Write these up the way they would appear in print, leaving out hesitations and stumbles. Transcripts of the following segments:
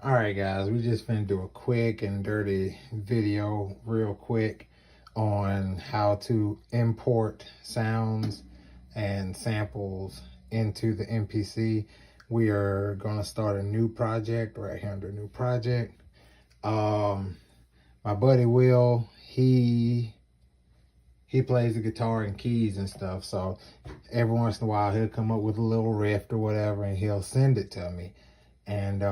All right, guys, we just finna do a quick and dirty video real quick on how to import sounds and samples into the MPC. We are gonna start a new project right here under new project. My buddy Will, he plays the guitar and keys and stuff, so every once in a while he'll come up with a little riff or whatever and he'll send it to me. And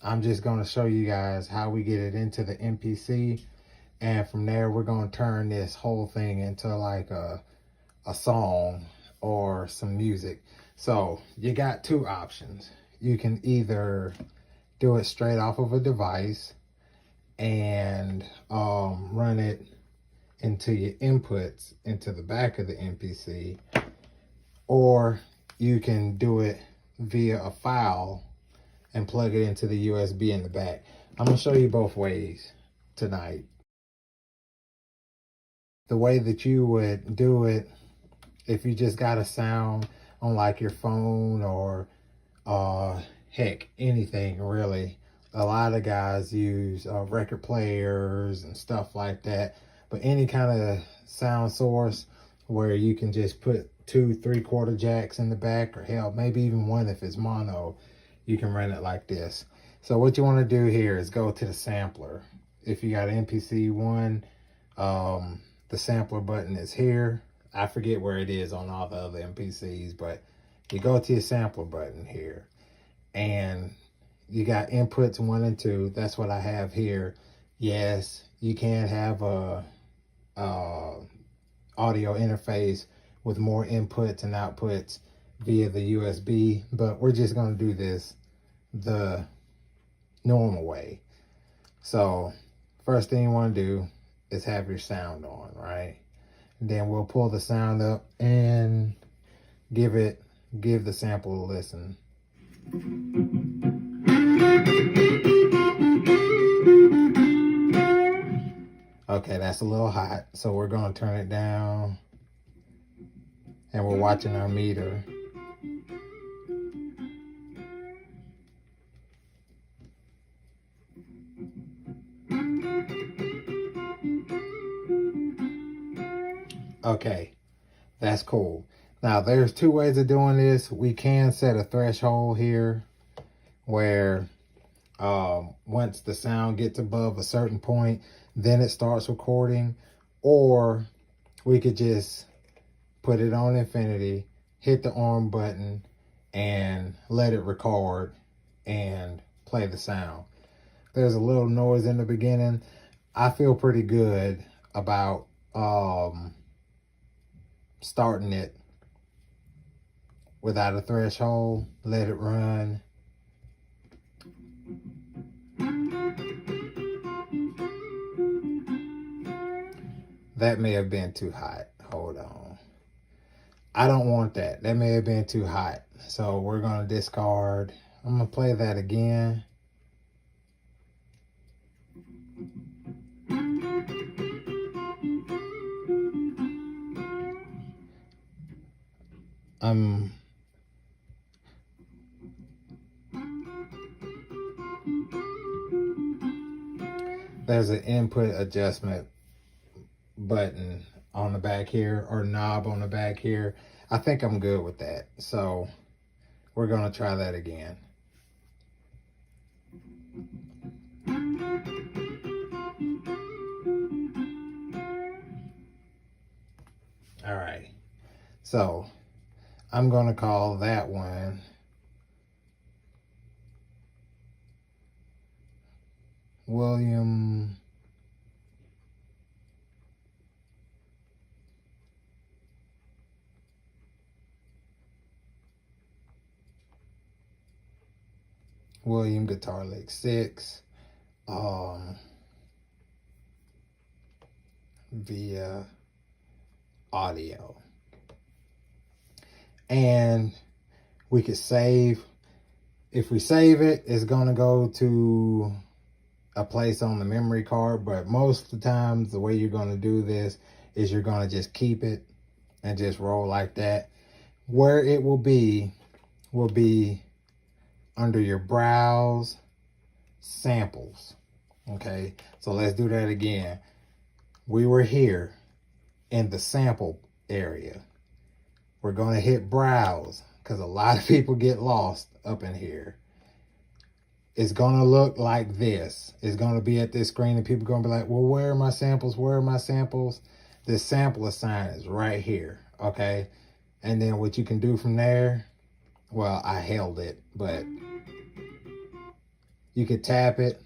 I'm just going to show you guys how we get it into the MPC, and from there we're going to turn this whole thing into like a song or some music. So you got two options. You can either do it straight off of a device and run it into your inputs into the back of the MPC, or you can do it via a file and plug it into the USB in the back. I'm gonna show you both ways tonight. The way that you would do it, if you just got a sound on like your phone or heck, anything really. A lot of guys use record players and stuff like that, but any kind of sound source where you can just put 2 3/4 jacks in the back, or hell, maybe even one if it's mono, you can run it like this. So what you want to do here is go to the sampler. If you got an MPC one, the sampler button is here. I forget where it is on all the other MPCs, but you go to your sampler button here, and you got inputs 1 and 2. That's what I have here. Yes, you can have a audio interface with more inputs and outputs via the USB, but we're just going to do this the normal way. So first thing you want to do is have your sound on, right? And then we'll pull the sound up and give the sample a listen. Okay, that's a little hot, so we're going to turn it down, and we're watching our meter. Okay, that's cool. Now, there's 2 ways of doing this. We can set a threshold here where once the sound gets above a certain point, then it starts recording, or we could just put it on infinity, hit the arm button, and let it record and play the sound. There's a little noise in the beginning. I feel pretty good about starting it without a threshold. Let it run. That may have been too hot. Hold on. I don't want that. That may have been too hot. So we're going to discard. I'm going to play that again. There's an input adjustment button on the back here, or knob on the back here. I think I'm good with that. So we're going to try that again. All right. So I'm going to call that one William Guitar Lick 6 via audio. And we could save. If we save it, it's going to go to a place on the memory card, but most of the times the way you're going to do this is you're going to just keep it and just roll like that. Where it will be under your browse samples. Okay, so let's do that again. We were here in the sample area. We're going to hit browse because a lot of people get lost up in here. It's going to look like this. It's going to be at this screen and people are going to be like, well, where are my samples? Where are my samples? This sample assign is right here. Okay. And then what you can do from there, well, I held it, but you could tap it.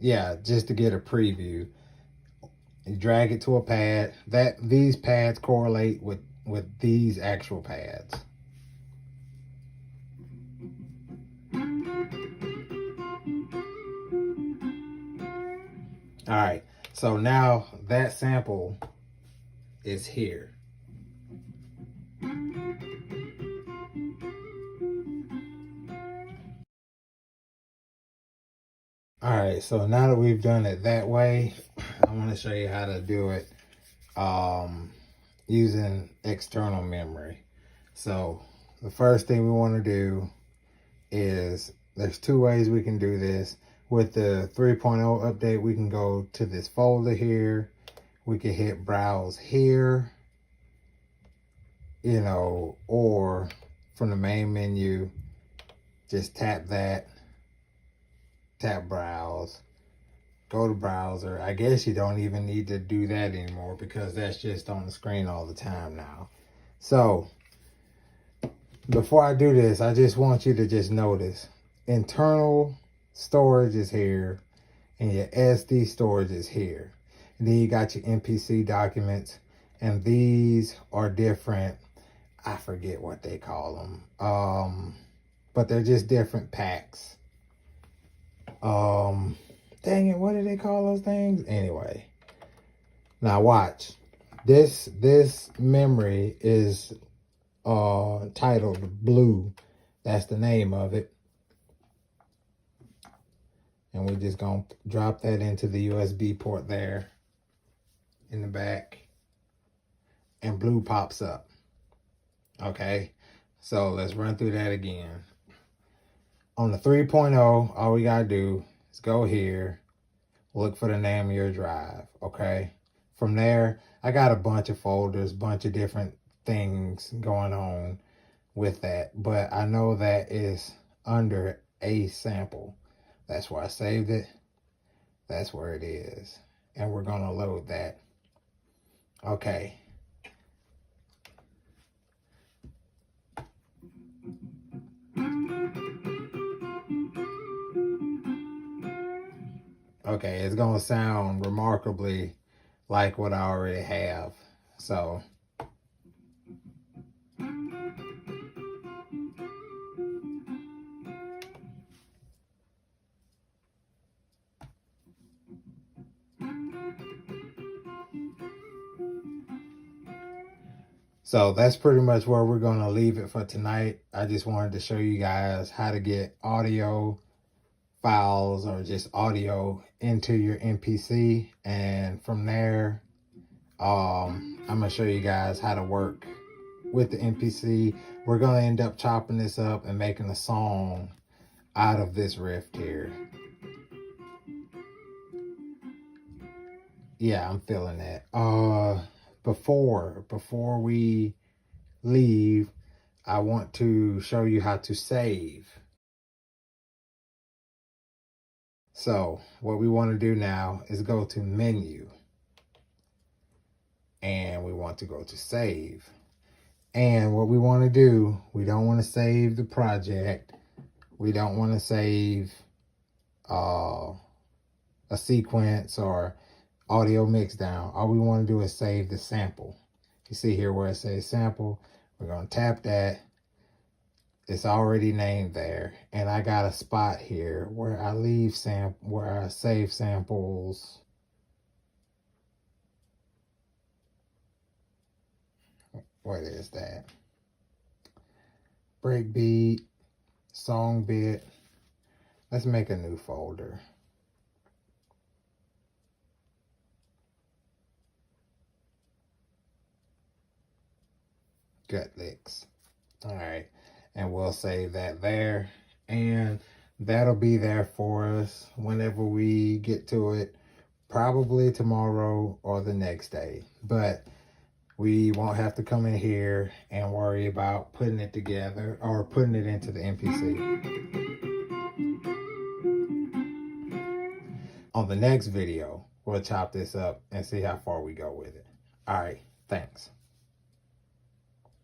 Yeah, just to get a preview. You drag it to a pad. These pads correlate with these actual pads. All right, so now that sample is here. All right, so now that we've done it that way, I want to show you how to do it using external memory. So the first thing we want to do is, there's two ways we can do this. With the 3.0 update, we can go to this folder here. We can hit browse here, you know, or from the main menu, just tap that, tap browse, go to browser. I guess you don't even need to do that anymore because that's just on the screen all the time now. So before I do this, I just want you to just notice internal storage is here and your SD storage is here. And then you got your MPC documents, and these are different. I forget what they call them. But they're just different packs. Dang it, what do they call those things? Anyway, now watch. This memory is titled Blue. That's the name of it. And we're just gonna drop that into the USB port there in the back, and Blue pops up. Okay, so let's run through that again. On the 3.0, all we gotta do is go here, look for the name of your drive. Okay, from there, I got a bunch of folders, bunch of different things going on with that, but I know that is under a sample. That's where I saved it. That's where it is. And we're gonna load that. Okay. Okay, it's gonna sound remarkably like what I already have. So that's pretty much where we're going to leave it for tonight. I just wanted to show you guys how to get audio files or just audio into your MPC. And from there, I'm going to show you guys how to work with the MPC. We're going to end up chopping this up and making a song out of this riff here. Yeah, I'm feeling that. Before we leave, I want to show you how to save. So what we want to do now is go to menu, and we want to go to save. And what we want to do, we don't want to save the project. We don't want to save a sequence or audio mix down. All we want to do is save the sample. You see here where it says sample, we're going to tap that. It's already named there, and I got a spot here where I where I save samples. What is that? Breakbeat, song bit. Let's make a new folder. gut licks. All right, and we'll save that there, and that'll be there for us whenever we get to it, probably tomorrow or the next day. But we won't have to come in here and worry about putting it together or putting it into the MPC. On the next video, we'll chop this up and see how far we go with it. All right, thanks.